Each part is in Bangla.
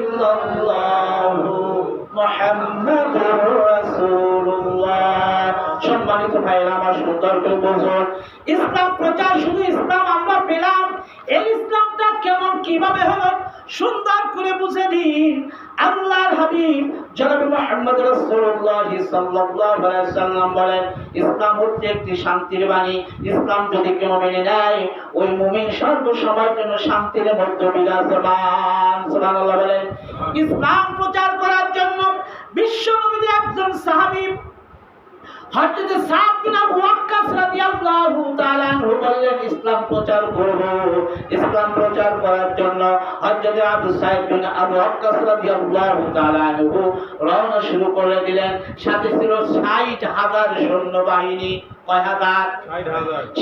ইল্লাল্লাহু মুহাম্মাদুর রাসূলুল্লাহ। সম্মানিত ভাইরা আমার, সুন্দর করে বুঝুন, ইসলাম প্রচার শুধু ইসলাম আমরা পেলাম, এই ইসলামটা কেমন কিভাবে হলো সুন্দর করে বুঝে দিন। আল্লাহর হাবিব জনাব মুহাম্মদ রাসূলুল্লাহ সাল্লাল্লাহু আলাইহি ওয়াসাল্লাম বলেন, ইসলাম হচ্ছে একটি শান্তির বাণী। ইসলাম যদি কেউ মেনে নেয়, ওই মুমিন সর্বসময়ের জন্য শান্তির মধ্যে বিরাজমান। সুবহানাল্লাহ বলেন। ইসলাম প্রচার করার জন্য বিশ্ব নবীর একজন সাহাবী হযরত সাদ বিন আবু ওয়াক্কাস রাদিয়াল্লাহু তাআলা আনহু বললেন, ইসলাম প্রচার করব। ইসলাম প্রচার করার জন্য হযরত আবু সাইদ বিন আবু ওয়াক্কাস রাদিয়াল্লাহু তাআলা আনহু রওনা শুরু করে দিলেন। সাথে ছিল ৬০,০০০ সৈন্যবাহিনী। কয় হাজার?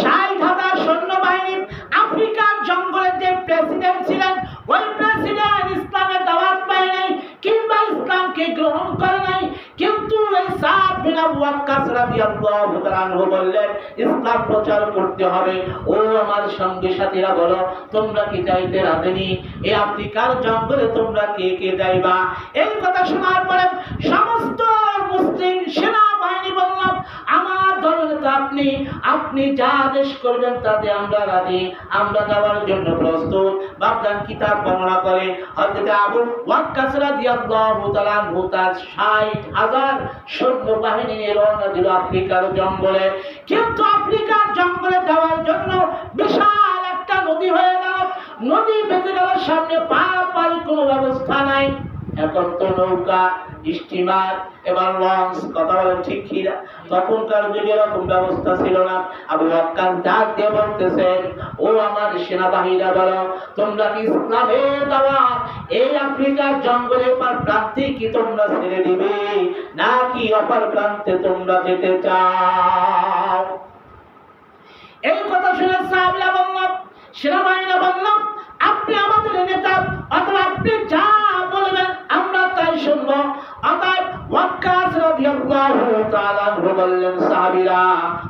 ৬০,০০০ সৈন্যবাহিনী। আফ্রিকার জঙ্গলের যে প্রেসিডেন্ট ছিলেন, ওই প্রেসিডেন্ট ইসলামের দাওয়াত পায় নাই কিংবা ইসলামকে গ্রহণ করে নাই, কিন্তু এই সাদ বিন আবু ওয়াক্কাস রাদিয়াল্লাহু তাআলা আনহু বললেন, ইসলাম প্রচার করতে হবে। ও আমার সঙ্গী সাথীরা, বলো তোমরা কি যাইতে রাজি? এই আফ্রিকার জঙ্গলে তোমরা কে কে যাইবা? এই কথা শোনার পরে সমস্ত মুসলিম সেনাবাহিনী বললাম, আমার দলনেতা আপনি যা আদেশ করবেন তাতে আমরা রাজি, আমরা যাওয়ার জন্য প্রস্তুত। বাগদান কিতাব বর্ণনা করে হযরত আবু ওয়াক্কাস রাদিয়াল্লাহু তাআলা আনহু তার ৬০,০০০ সৈন্যবাহিনী নিয়ে রওনা দিল আফ্রিকার জঙ্গলে। কিন্তু আফ্রিকার জঙ্গলে যাওয়ার জন্য বিশাল একটা নদী হয়ে গেল। নদী বেঁধে গেল, সামনে পারাপার কোনো ব্যবস্থা নাই। এখন তো নৌকা, স্টিমার, এবার লঞ্চ, কথা বলেন ঠিক কিনা? তখনকার যুগে এরকম ব্যবস্থা ছিল না। আবু ওয়াক্কাস ডাক দিয়ে বলতেছেন, ও আমার সেনাবাহিনীরা, বলো তোমরা কি ইসলামের দাওয়াত এই আফ্রিকার জঙ্গলে পার প্রান্তে কি তোমরা ছেড়ে দিবে, নাকি অপর প্রান্তে তোমরা যেতে চাও? এই কথা শুনে সাহাবীরা বলল, সেনাবাহিনীরা বলল, আপনি আমাদের নেতা, অথবা আপনি যা বলবেন আমরা তাই শুনব। অতএব ওয়াক্কাস রাদিয়াল্লাহু তাআলা আনহু বললেন, সাহাবীরা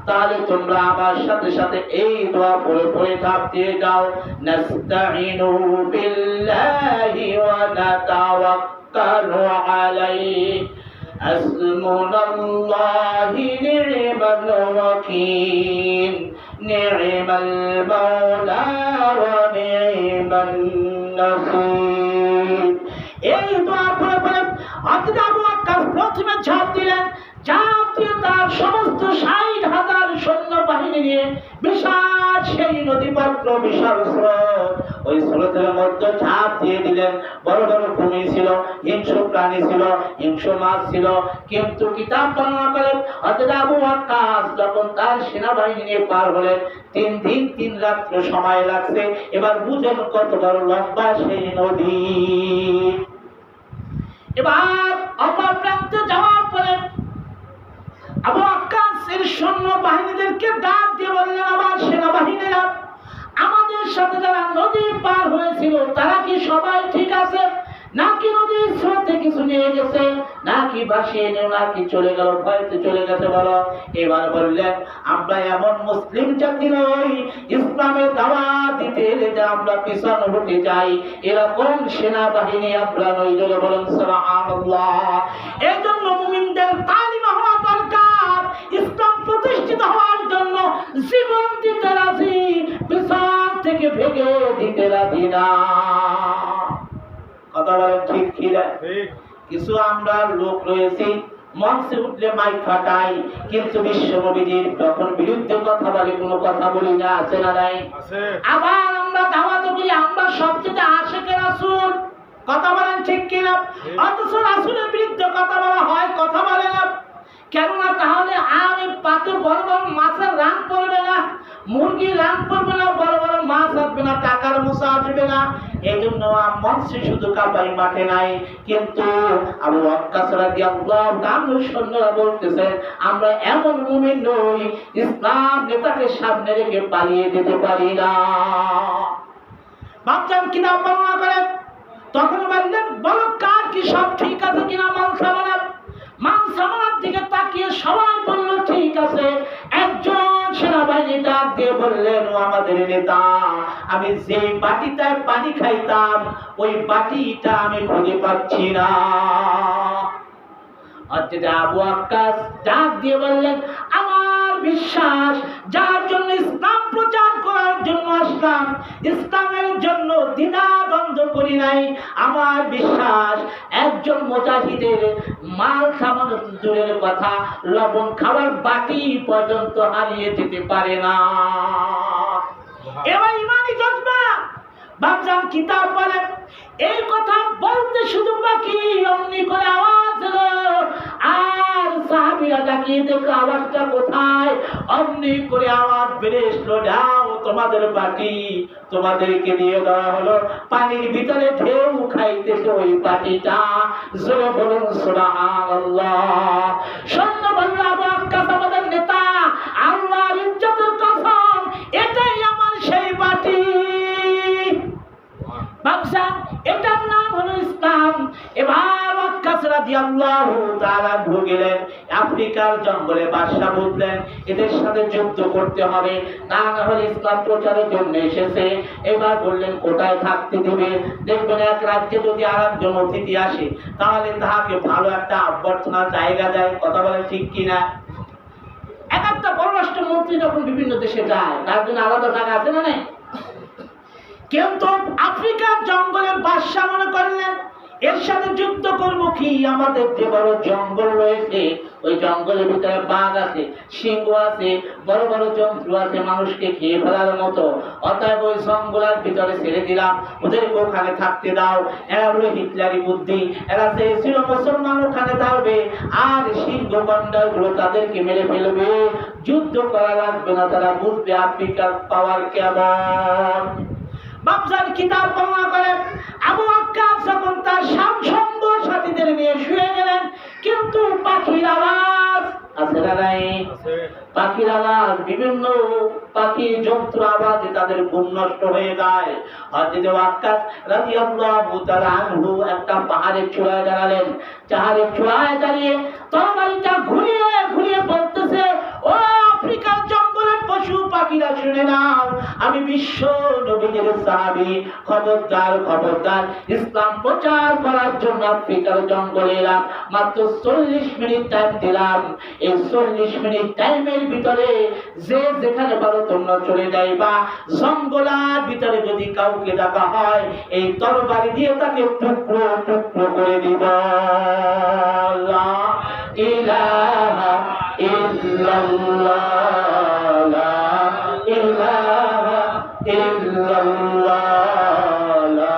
তাহলে তোমরা আমার সাথে সাথে এই দোয়া পড়ে পড়ে ধাপ দিয়ে যাও, নাস্তাঈনু বিল্লাহি ওয়া নাতাওয়াক্কালু আলাইহি, হাসবুনাল্লাহু নি'মাল ওয়াকিল, নি'মাল মাওলা ওয়া নি'মান নাসীর। এই দোয়া পড়ে পড়ে হযরত আবু ওয়াক্কাস প্রথমে ঝাঁপ দিলেন। ঝাঁপ দিয়ে তার সমস্ত ৬০,০০০ সৈন্যবাহিনী নিয়ে বিশাল সেই নদীপাত্র, বিশাল স্রোত, ওই স্রোতের মধ্যে ঝাঁপ দিয়ে দিলেন। বড় বড় কুমির ছিল, হিংস্র প্রাণী ছিল, হিংস্র মাছ ছিল। কিন্তু কিতাব বর্ণনা করে হযরত আবু ওয়াক্কাস যখন তার সেনাবাহিনী নিয়ে পার হলেন, ৩ দিন ৩ রাত্র সময় লাগছে। এবার বুঝুন কত বড় লম্বা সেই নদী। এবার অপর প্রান্তে যাওয়ার পরে আবু ওয়াক্কাস এর সৈন্যবাহিনীদেরকে ডাক দিয়ে বললেন, আমার সেনাবাহিনীরা, আমাদের সাথে যারা নদী পার হয়েছিল তারা কি সবাই ঠিক আছে, নাকি নদীর স্রোতে কিছু নিয়ে গেছে, নাকি ভাসিয়ে নিয়ে, নাকি চলে গেল, ভয়তে চলে গেছে, বলো? এবার বললেন, আমরা এমন মুসলিম জাতি নই, ইসলামের দাওয়াত দিতে এলে যে আমরা পিছন হতে যাই, এরকম সেনাবাহিনী আমরা নই। জোরে বলেন সুবহানাল্লাহ। এই জন্য মুমিনদের তালিম হওয়া দরকার। ইসলাম প্রতিষ্ঠিত হওয়ার জন্য জীবন দিতে রাজি, পিছন থেকে ভেঙে দিতে রাজি না। কথা বলেন ঠিক কিনা? কিছু আমরা লোক রয়েছি মঞ্চে উঠলে মাইক ফাটাই, কিন্তু বিশ্ব নবীর যখন বিরুদ্ধে কথা বলে কোনো কথা বলি না, আছে না নাই? আবার আমরা দাওয়াত করি, আমরা সবচেয়ে আশিকে রাসূল, কথা বলেন ঠিক কিনা? অথচ রাসূলের বিরুদ্ধে কথা বলা হয়, কথা বলে না। কেননা তাহলে আমি পাতে বড় বড় মাছের রান পড়বে না, মুরগির রান পড়বে না, বড় বড় মাছ আসবে না, টাকার মুসা আসবে না। এই জন্য মঞ্চে শুধু কাপাই, মাঠে নাই। কিন্তু আবু ওয়াক্কাস রাদিয়াল্লাহু তাআলা সৈন্যরা বলতেছেন, আমরা এমন মুমিন নই, ইসলাম নেতাকে সামনে রেখে পালিয়ে যেতে পারি না। বাচ্চার কিতাব বর্ণনা করেন, তখন বললেন, বলো কার কি সব ঠিক আছে কিনা? মানসামানার দিকে তাকিয়ে সবাই বলল ঠিক আছে। একজন সেনাবাহিনী ডাক দিয়ে বললেন, ও আমাদের নেতা, আমি যে বাটিটায় পানি খাইতাম ওই বাটিটা আমি খুঁজে পাচ্ছি না। হযরত আবু ওয়াক্কাস ডাক দিয়ে বললেন, আমার বিশ্বাস, যার জন্য ইসলাম প্রচার করার জন্য আসলাম, ইসলামের জন্য দ্বিধাদ্বন্দ্ব করি নাই, আমার বিশ্বাস একজন মুজাহিদের মাল সামানো দূরের কথা, লবণ খাওয়ার বাটি পর্যন্ত হারিয়ে যেতে পারে না। এবার ইমানি জজবা বাপজান কিতাব বলেন, এই কথা বলতে শুধু বাকি অমনি করে আওয়াজ হলো, আর সাহাবীরা তাকিয়ে দেখলো আওয়াজটা কোথায়। অমনি করে আওয়াজ বেড়ে এসলো, যাও তোমাদের বাটি তোমাদেরকে দিয়ে দেওয়া হলো। পানির ভিতরে ঢেউ খাইতেছে ওই বাটিটা। জোরে বলুন সুবহানাল্লাহ। সৈন্য বলল, আবু ওয়াক্কাস আমাদের নেতা, আল্লাহর ইজ্জতের কসম, এটাই আমার সেই বাটি। বাদশাহ, এটার নাম হলো ইসলাম। এবার ওয়াক্কাস রাদিয়াল্লাহু তাআলা গেলেন আফ্রিকার জঙ্গলে। বাদশাহ বুঝলেন এদের সাথে যুদ্ধ করতে হবে, না হলে ইসলাম প্রচারের জন্য এসেছে। এবার বললেন কোথায় থাকতে দিবে। দেখবেন এক রাজ্যে যদি আরেকজন অতিথি আসে তাহলে তাহাকে ভালো একটা অভ্যর্থনা জায়গা দেয়। কথা বলেন ঠিক কিনা? এক একটা পররাষ্ট্রমন্ত্রী যখন বিভিন্ন দেশে যায় তার জন্য আলাদা জায়গা আছে না নেই? কিন্তু আফ্রিকার জঙ্গলের বাদশা মনে করলেন এর সাথে যুদ্ধ করব কি, আমাদের যে বড় জঙ্গল রয়েছে ওই জঙ্গলের ভিতরে বাঘ আছে, সিংহ আছে, বড় বড় জন্তু আছে মানুষকে খেয়ে ফেলার মতো, অতএব ওই জঙ্গলের ভিতরে ছেড়ে দিলাম, ওদেরকে ওখানে থাকতে দাও। এরা হলো হিটলারি বুদ্ধি, এরা চেয়েছিল মুসলমান ওখানে থাকবে আর সিংহ গন্ডার গুলো তাদেরকে মেরে ফেলবে, যুদ্ধ করা লাগবে না, তারা বুঝবে আফ্রিকার পাওয়ার কেমন। বাপজান কিতাব বর্ণনা করেন, আবু ওয়াক্কাস যখন তার সঙ্গ সাথীদের নিয়ে শুয়ে গেলেন, কিন্তু পাখির আওয়াজ আছে না নাই? পাখির আওয়াজ, বিভিন্ন পাখি জন্তুর আওয়াজে তাদের ঘুম নষ্ট হয়ে যায়। হযরত ওয়াক্কাস রাদিয়াল্লাহু তাআলা আনহু একটা পাহাড়ের চূড়ায় দাঁড়ালেন। পাহাড়ের চূড়ায় দাঁড়িয়ে তরবারিটা ঘুরিয়ে ঘুরিয়ে বলতেছে, ও আফ্রিকার জঙ্গলের পশু পাখিরা শুনে নাও, আমি বিশ্ব নবীর সাহাবী, খবরদার খবরদার, ইসলাম প্রচার করার জন্য আফ্রিকার জঙ্গলে এলাম, মাত্র 40 মিনিট টাইম দিলাম। এই 40 মিনিট টাইমের ভিতরে যে যেখানে পারো তোমরা চলে যাইবা। জঙ্গলার ভিতরে যদি কাউকে ডাকা হয় এই তরবারি দিয়ে তাকে টুকরো টুকরো করে দিব। লা ইলাহা ইল্লাল্লাহ, লা ইলাহা ইল্লাল্লাহ, লা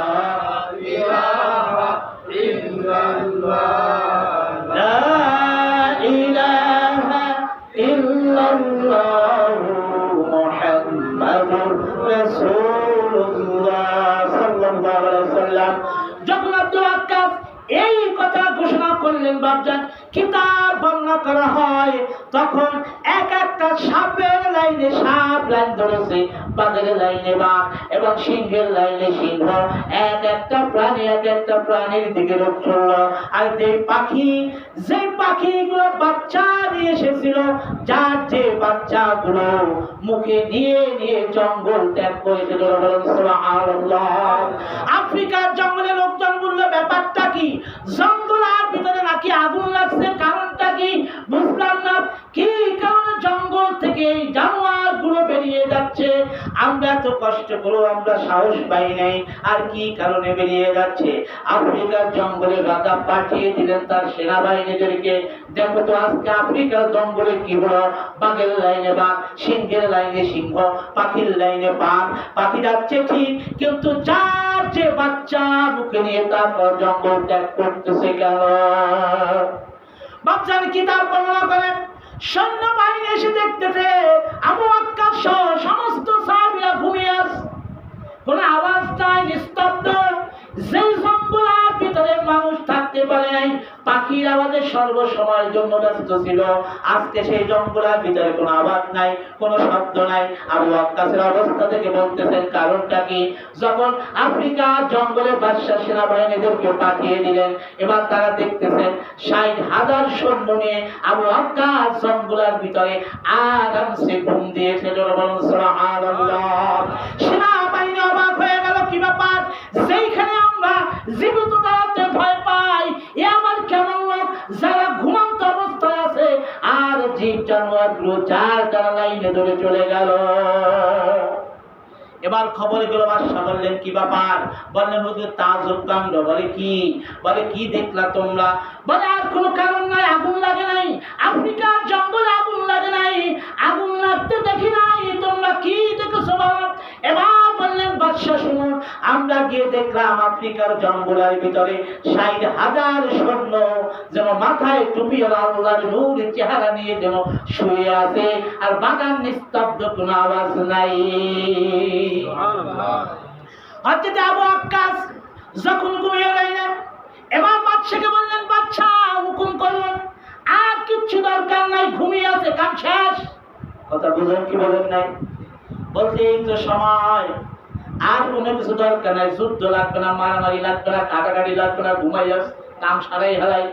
ইলাহা ইল্লাল্লাহ, লা ইলাহা ইল্লাল্লাহ, মুহাম্মাদুর রাসূলুল্লাহ সাল্লাল্লাহু আলাইহি ওয়াসাল্লাম। যখন আব্দুল ওয়াক্কাস এই কথা ঘোষণা করলেন, বাপজান কিতাব বর্ণনা করা হয় তখন এক একটা সাপের লাইনে সাপ লাইন ধরেছে, বাঘের লাইনে বাঘ এবং সিংহের লাইনে সিংহ, এক একটা প্রাণী এক একটা প্রাণীর দিকে রূপ চলল। আর যে পাখিগুলো বাচ্চা নিয়ে এসেছিল, যার যে বাচ্চাগুলো মুখে নিয়ে নিয়ে জঙ্গল ত্যাগ করেছিল। সুবহানাল্লাহ। আফ্রিকার জঙ্গলে লোকজন বলল, ব্যাপারটা কি? জঙ্গলের ভিতরে নাকি আগুন লাগছে, কারণটা কি বুঝলাম না, কি কারণে জঙ্গল থেকে এই জানোয়ার গুলো বেরিয়ে যাচ্ছে, আমরা এত কষ্ট করে আমরা সাহস পাই নাই, আর কি কারণে বেরিয়ে যাচ্ছে? আফ্রিকার জঙ্গলে রাজা পাঠিয়ে দিলেন তার সেনাবাহিনীদেরকে, দেখো তো আজকে আফ্রিকার জঙ্গলে কি হলো, বাঘের লাইনে বাঘ, সিংহের লাইনে সিংহ, পাখির লাইনে বাঘ, পাখি যাচ্ছে ঠিক কিন্তু যার যে বাচ্চা মুখে নিয়ে তারপর জঙ্গল ত্যাগ করতেছে কেন? বাচ্চার কিতাব বর্ণনা করেন, সৈন্যবাহিনী এসে দেখতেছে আবু ওয়াক্কাস সহ সমস্ত সাহাবীরা ঘুমিয়ে আছে, কোনো আওয়াজ নাই, নিস্তব্ধ। যে জঙ্গলের ভিতরে মানুষ থাকতে পারে নাই, পাখির আওয়াজে সর্বসময়ের জন্য ব্যস্ত ছিল। আজকে সেই জঙ্গলের ভিতরে কোনো আওয়াজ নাই, কোনো শব্দ নাই। আবু ওয়াক্কাসের অবস্থা থেকে বলতেছেন কারণটা কি? যখন আফ্রিকার জঙ্গলে বাদশা সেনাবাহিনীদেরকে পাঠিয়ে দিলেন, এবার তারা দেখতেছেন ৬০,০০০ সৈন্য নিয়ে আবু ওয়াক্কাস জঙ্গলের ভিতরে আরামসে ঘুম দিয়েছে। বলুন সুবহানাল্লাহ। সেনাবাহিনী অবাক হয়ে গেল, কি ব্যাপার? সেইখানে আমরা জীবিত দাঁড়াতে ভয় পাই, এ আবার কেমন লোক যারা ঘুমন্ত অবস্থায় আছে, আর জীব জানোয়ার গুলো যার যারা লাইনে ধরে চলে গেল। এবার খবর গেল, বাদশা বললেন কি ব্যাপার? বললেন হুজুর তাজ্জব কাণ্ড। বলে কি? বলে কি দেখলা তোমরা? বলে আর কোনো কারণ নাই, আগুন লাগে নাই, আফ্রিকার জঙ্গলে আগুন লাগে নাই, আগুন লাগতে দেখি নাই, তোমরা কি দেখেছো? এবার বললেন বাদশা শুনুন, আমরা গিয়ে দেখলাম আফ্রিকার জঙ্গলের ভিতরে ৬০,০০০ সৈন্য যেন মাথায় টুপি আর আল্লাহর নূরের চেহারা নিয়ে যেন শুয়ে আছে, আর বাগান নিস্তব্ধ, কোনো আওয়াজ নাই। হযরত আবু ওয়াক্কাস যখন ঘুমিয়ে রইলেন, এবার বাদশাকে বললেন, বাদশা হুকুম করুন, আর কিচ্ছু দরকার নাই, ঘুমিয়ে আছে, কাম শেষ। কথা বুঝেন কি বলেন নাই? বলতে এই তো সময়, আর কোনো কিছু দরকার নাই, যুদ্ধ লাগবে না, মারামারি লাগবে না, কাটাকাটি লাগবে না, ঘুমাই যাস, কাম সারাই হারাই।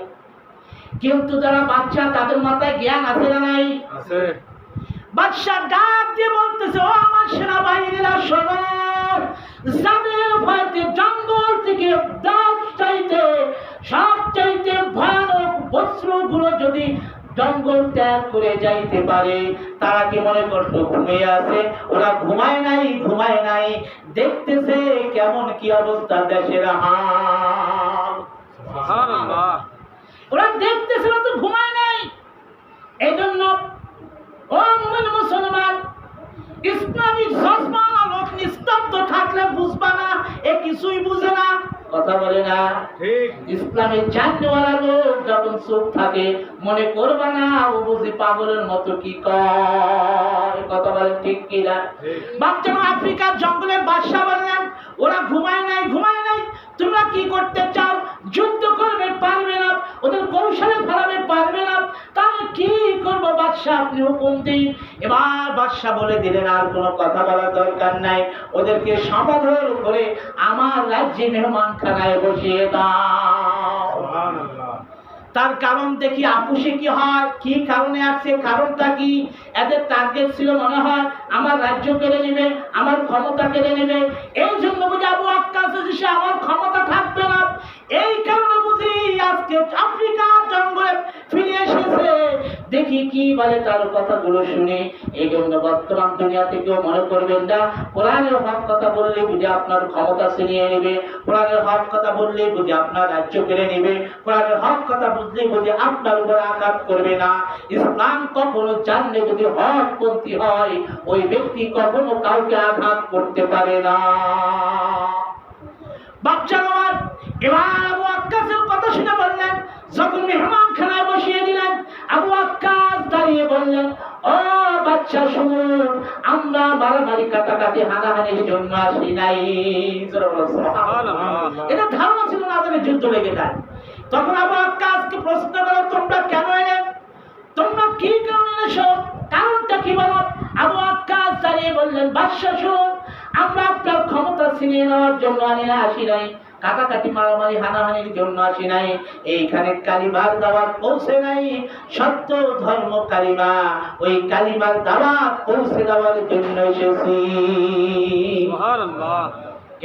কিন্তু যারা বাচ্চা তাদের মাথায় জ্ঞান আছে না নাই? আছে। বাদশা ডাক দিয়ে বলতেছে, ও আমার সেনাবাহিনীরা শোনো, যাদের ভয়তে জঙ্গল থেকে সবচাইতে ভয়ানক বস্ত্রগুলো যদি জঙ্গল ত্যাগ করে যাইতে পারে, তারা কি মনে করতো ঘুমিয়ে আছে? ওরা ঘুমায় নাই, দেখতেছে কেমন কি অবস্থা দেশের হাল। সুবহানাল্লাহ। ওরা দেখতেছে না তো ঘুমায় নাই। এই জন্য ও মুমিন মুসলমান, ইসলামিক জজমান আলোক নিস্তব্ধ থাকলে বুঝবা না, এ কিছুই বুঝে না। কথা বলে না ঠিক? ইসলামের জাননেওয়ালা লোক যখন চুপ থাকে, মনে করবা না ও বুঝি পাগলের মতো কি কয়। কথা বলে ঠিক কিনা? বাচ্চারা আফ্রিকার জঙ্গলে বাদশা বললেন, ওরা ঘুমায় নাই, তোমরা কি করতে চাও? যুদ্ধ করবে, পারবে না, ওদের কৌশলে ফেলাবে, পারবে না, তাহলে কি করবো বাদশা, আপনি হুকুম দিন। এবার বাদশা বলে দিলেন, আর কোনো কথা বলার দরকার নাই, ওদেরকে সমাধান করে আমার রাজ্যে মেহমানখানায় বসিয়ে দাও। সুবহানাল্লাহ। তার কারণ দেখি আপুসে কি হয়, কি কারণে আসছে, কারণটা কি? এদের টার্গেট ছিল মনে হয় আমার রাজ্য কেড়ে নেবে, আমার ক্ষমতা কেড়ে নেবে। এই জন্য বুঝি আবু ওয়াক্কাস এসে আমার ক্ষমতা থাকবে না, এই কারণে বুঝি আজকে আফ্রিকার জঙ্গলে ফিরে এসেছে। দেখি কি বলে তার কথাগুলো শুনে। এই জন্য বর্তমান দুনিয়াতে কেউ মনে করবেন না কোরআনের হক কথা বললে বুঝি আপনার ক্ষমতা ছিনিয়ে নেবে, কোরআনের হক কথা বললে বুঝি আপনার রাজ্য কেড়ে নেবে, কোরআনের হক কথা বুঝলে বুঝি আপনার উপর আঘাত করবে না। ইসলাম কখনো জানলে যদি হকপন্থী হয়, ওই ব্যক্তি কখনো কাউকে আঘাত করতে পারে না। বাচ্চা আমার এবার আবু ওয়াক্কাসের কথা শুনে বললেন, যখন মেহমানখানায় বসিয়ে দিলেন, আবু ওয়াক্কাস দাঁড়িয়ে বললেন, ও বাচ্চা শুনুন, আমরা মারামারি কাটাকাটি হানাহানির জন্য আসি নাই। এটা ধারণা ছিল না তাদের যুদ্ধ লেগে যায়। তখন আবু ওয়াক্কাসকে প্রশ্ন করো, তোমরা কেন এলে, তোমরা কি কারণে এনেছো, কারণটা কি বলো? আবু ওয়াক্কাস দাঁড়িয়ে বললেন, বাদশা শুনুন, আমরা আপনার ক্ষমতা ছিনিয়ে নেওয়ার জন্য আসি নাই, কাটাকাটি মারামারি হানাহানির জন্য আসি নাই, এইখানে কালিমার দাওয়াত পৌঁছে নাই, সত্য ধর্ম কালিমা, ওই কালিমার দাওয়াত পৌঁছে দেওয়ার জন্য এসেছি। সুবহানাল্লাহ।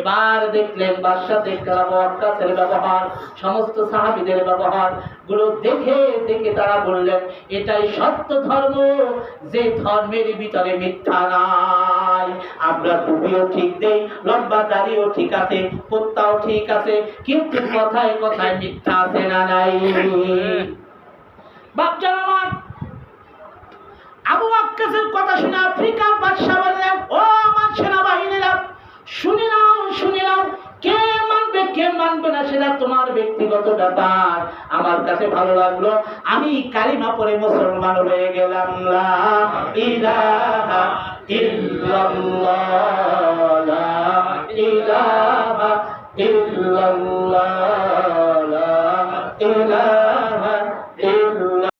এবার দেখলেন বাদশা দেখলেন আবু ওয়াক্কাসের ব্যবহার, সমস্ত সাহাবীদের ব্যবহার গুলো দেখে তারা বললেন, এটাই সত্য ধর্ম, যে ধর্মের ভিতরে মিথ্যা নাই। আমরা টুপিও ঠিক দেই, লম্বা দাড়িও ঠিক আছে, কুত্তাও ঠিক আছে, কিন্তু কথায় কথায় মিথ্যা আছে না নাই? বাপজান আমার, আবু ওয়াক্কাসের কথা শুনে আফ্রিকার বাদশা বললেন, ও আমার সেনাবাহিনীরা, শুনে নাও, কে মানবে না সেটা তোমার ব্যক্তিগত ব্যাপার। আমার কাছে ভালো লাগলো, আমি কালিমা পড়ে মুসলমান হয়ে গেলাম। লা ইলাহা ইল্লাল্লাহ, লা ইলাহা ইল্লাল্লাহ।